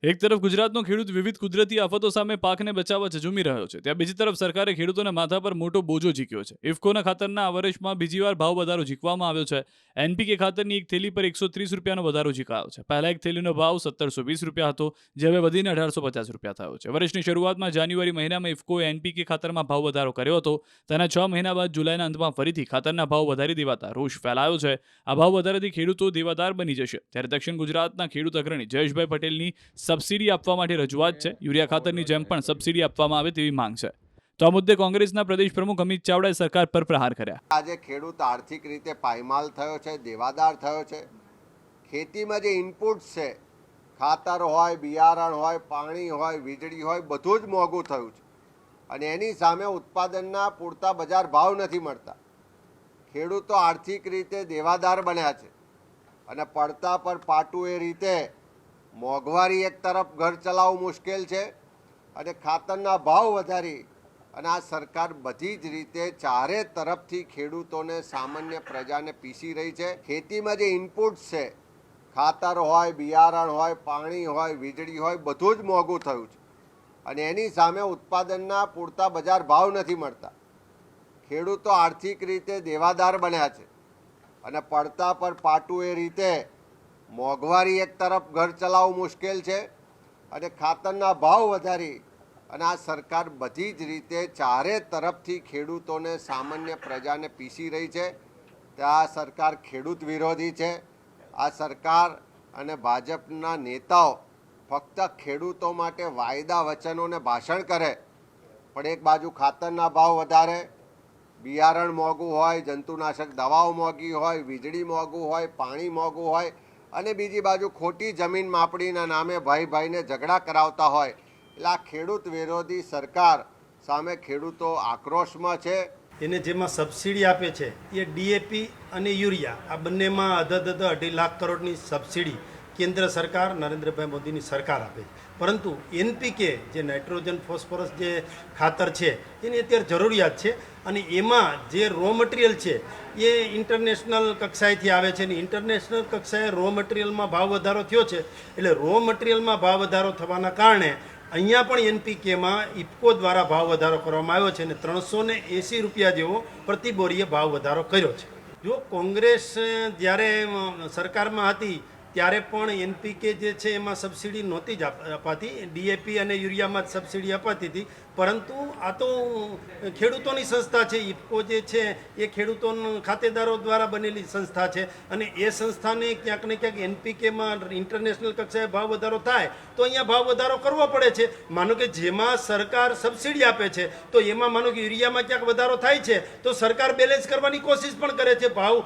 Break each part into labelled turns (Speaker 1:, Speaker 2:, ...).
Speaker 1: એક તરફ ગુજરાતનો ખેડૂત વિવિધ કુદરતી આફતો સામે પાકને બચાવવા ઝઝૂમી રહ્યો છે, ત્યાં બીજી તરફ સરકારે ખેડૂતોના માથા પર મોટો બોજો ઝીક્યો છે. ઇફકોના ખાતરના આ વર્ષમાં બીજી વાર ભાવ વધારો ઝીકવામાં આવ્યો છે. એનપીકે ખાતરની એક થેલી પર 130 રૂપિયાનો વધારો ઝીકાયો છે. પહેલા એક થેલીનો ભાવ 1720 રૂપિયા હતો, જે હવે વધીને 1850 રૂપિયા થયો છે. વર્ષની શરૂઆતમાં જાન્યુઆરી મહિનામાં ઇફકોએ એનપીકે ખાતરમાં ભાવ વધારો કર્યો હતો. તેના 6 મહિના બાદ જુલાઈના અંતમાં ફરીથી ખાતરના ભાવ વધારી દેવાતા રોષ ફેલાયો છે. આ ભાવ વધારાથી ખેડૂતો દેવાદાર બની જશે, ત્યારે દક્ષિણ ગુજરાતના ખેડૂત અગ્રણી જયેશભાઈ પટેલની સબસિડી આપવા માટે રજૂઆત છે. યુરિયા ખાતરની જેમ પણ સબસિડી આપવામાં આવે તેવી માંગ છે. તો આ મુદ્દે કોંગ્રેસના પ્રદેશ પ્રમુખ અમિત ચાવડાએ સરકાર પર પ્રહાર કર્યા.
Speaker 2: આજે ખેડૂત આર્થિક રીતે પાયમાલ થયો છે, દેવાદાર થયો છે. ખેતીમાં જે ઇનપુટ્સ છે, ખાતર હોય, બિયારણ હોય, પાણી હોય, વીજળી હોય, બધું જ મોંઘું થયું છે અને એની સામે ઉત્પાદનના પૂરતા બજાર ભાવ નથી મળતા. ખેડૂતો આર્થિક રીતે દેવાદાર બન્યા છે અને પડતા પર પાટું એ રીતે મોંઘવારી એક તરફ ઘર ચલાવવું મુશ્કેલ છે અને ખાતરના ભાવ વધારી અને આ સરકાર બધી જ રીતે ચારે તરફથી ખેડૂતોને, સામાન્ય પ્રજાને પીસી રહી છે. ખેતીમાં જે ઇનપુટ્સ છે, ખાતર હોય, બિયારણ હોય, પાણી હોય, વીજળી હોય, બધું જ મોંઘું થયું છે અને એની સામે ઉત્પાદનના પૂરતા બજાર ભાવ નથી મળતા. ખેડૂતો આર્થિક રીતે દેવાદાર બન્યા છે અને પડતા પર પાટું એ રીતે મોંઘવારી એક તરફ ઘર ચલાવવું મુશ્કેલ છે અને ખાતરના ભાવ વધારી અને આ સરકાર બધી જ રીતે ચારે તરફથી ખેડૂતોને, સામાન્ય પ્રજાને પીસી રહી છે. આ સરકાર ખેડૂત વિરોધી છે. આ સરકાર અને ભાજપના નેતાઓ ફક્ત ખેડૂતો માટે વાયદા વચનોને ભાષણ કરે, પણ એક બાજુ ખાતરના ભાવ વધારે, બિયારણ મોંઘું હોય, જંતુનાશક દવાઓ મોંઘી હોય, વીજળી મોંઘું હોય, પાણી મોંઘું હોય અને બીજી બાજુ ખોટી જમીન માપણીના નામે ભાઈ ભાઈને ઝઘડા કરાવતા હોય. એટલે આ ખેડૂત વિરોધી સરકાર સામે ખેડૂતો આક્રોશમાં છે.
Speaker 3: એને જેમાં સબસિડી આપે છે એ ડીએપી અને યુરિયા, આ બંનેમાં અધધ 2.5 લાખ કરોડની સબસિડી કેન્દ્ર સરકાર, નરેન્દ્રભાઈ મોદીની સરકાર આપે છે. પરંતુ એનપીકે જે નાઇટ્રોજન ફોસ્ફરસ જે ખાતર છે એની અત્યારે જરૂરિયાત છે અને એમાં જે રો મટીરિયલ છે એ ઇન્ટરનેશનલ કક્ષાએથી આવે છે અને ઇન્ટરનેશનલ કક્ષાએ રો મટીરિયલમાં ભાવ વધારો થયો છે. એટલે રો મટીરિયલમાં ભાવ વધારો થવાના કારણે અહીંયા પણ એનપીકેમાં ઇફકો દ્વારા ભાવ વધારો કરવામાં આવ્યો છે અને 380 રૂપિયા જેવો પ્રતિ બોરીએ ભાવ વધારો કર્યો છે. જો કોંગ્રેસ જ્યારે સરકારમાં હતી ત્યારે પણ એનપીકે જે છે એમાં સબસિડી નહોતી જ અપાતી, ડીએપી અને યુરિયામાં જ સબસિડી અપાતી હતી. પરંતુ આ તો ખેડૂતોની સંસ્થા છે. ઇફકો જે છે એ ખેડૂતોના ખાતેદારો દ્વારા બનેલી સંસ્થા છે અને એ સંસ્થાને ક્યાંક ને ક્યાંક એનપીકેમાં ઇન્ટરનેશનલ કક્ષાએ ભાવ વધારો થાય તો અહીંયા ભાવ વધારો કરવો પડે છે. માનો કે જેમાં સરકાર સબસિડી આપે છે તો એમાં માનો કે યુરિયામાં ક્યાંક વધારો થાય છે તો સરકાર બેલેન્સ કરવાની કોશિશ પણ કરે છે. ભાવ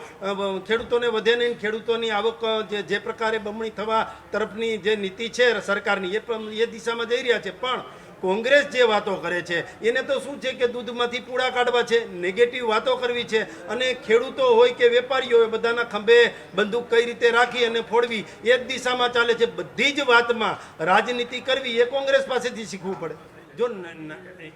Speaker 3: ખેડૂતોને વધે નહીં, ખેડૂતોની આવક જે પ્રકારે બમણી થવા તરફની જે નીતિ છે સરકારની એ દિશામાં જઈ રહ્યા છે. પણ કોંગ્રેસ જે વાતો કરે છે એને તો શું છે કે દૂધમાંથી પૂળા કાઢવા છે, નેગેટિવ વાતો કરવી છે અને ખેડૂતો હોય કે વેપારીઓ હોય બધાના ખંભે બંદૂક કઈ રીતે રાખી અને ફોડવી એ જ દિશામાં ચાલે છે. બધી જ વાતમાં રાજનીતિ કરવી એ કોંગ્રેસ પાસેથી શીખવું પડે. જો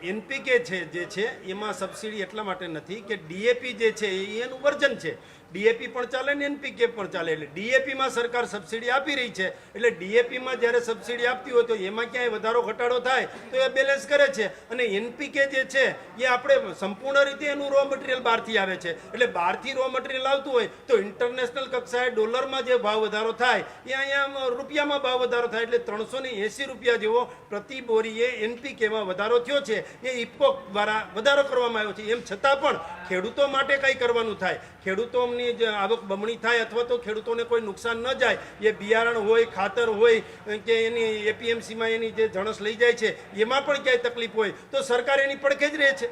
Speaker 3: એનપીકે છે જે છે એમાં સબસિડી એટલા માટે નથી કે ડીએપી જે છે એ એનું વર્જન છે. ડીએપી પણ ચાલે ને એનપીકે પણ ચાલે. એટલે ડીએપીમાં સરકાર સબસિડી આપી રહી છે એટલે ડીએપીમાં જ્યારે સબસિડી આપતી હોય તો એમાં ક્યાંય વધારો ઘટાડો થાય તો એ બેલેન્સ કરે છે. અને એનપીકે જે છે એ આપણે સંપૂર્ણ રીતે એનું રો મટીરિયલ બહારથી આવે છે. એટલે બહારથી રો મટીરિયલ આવતું હોય તો ઇન્ટરનેશનલ કક્ષાએ ડોલરમાં જે ભાવ વધારો થાય એ અહીંયા રૂપિયામાં ભાવ વધારો થાય. એટલે 380 રૂપિયા જેવો પ્રતિ બોરીએ એનપીકેમાં વધારો થયો છે. એ ઇફકો દ્વારા વધારો કરવામાં આવ્યો છે. એમ છતાં પણ ખેડૂતો માટે કંઈ કરવાનું થાય, ખેડૂતોની જે આવક બમણી થાય અથવા તો ખેડૂતોને કોઈ નુકસાન ન જાય, એ બિયારણ હોય, ખાતર હોય કે એની એપીએમસીમાં એની જે જણસ લઈ જાય છે એમાં પણ ક્યાંય તકલીફ હોય તો સરકાર એની પડખે જ રહે છે.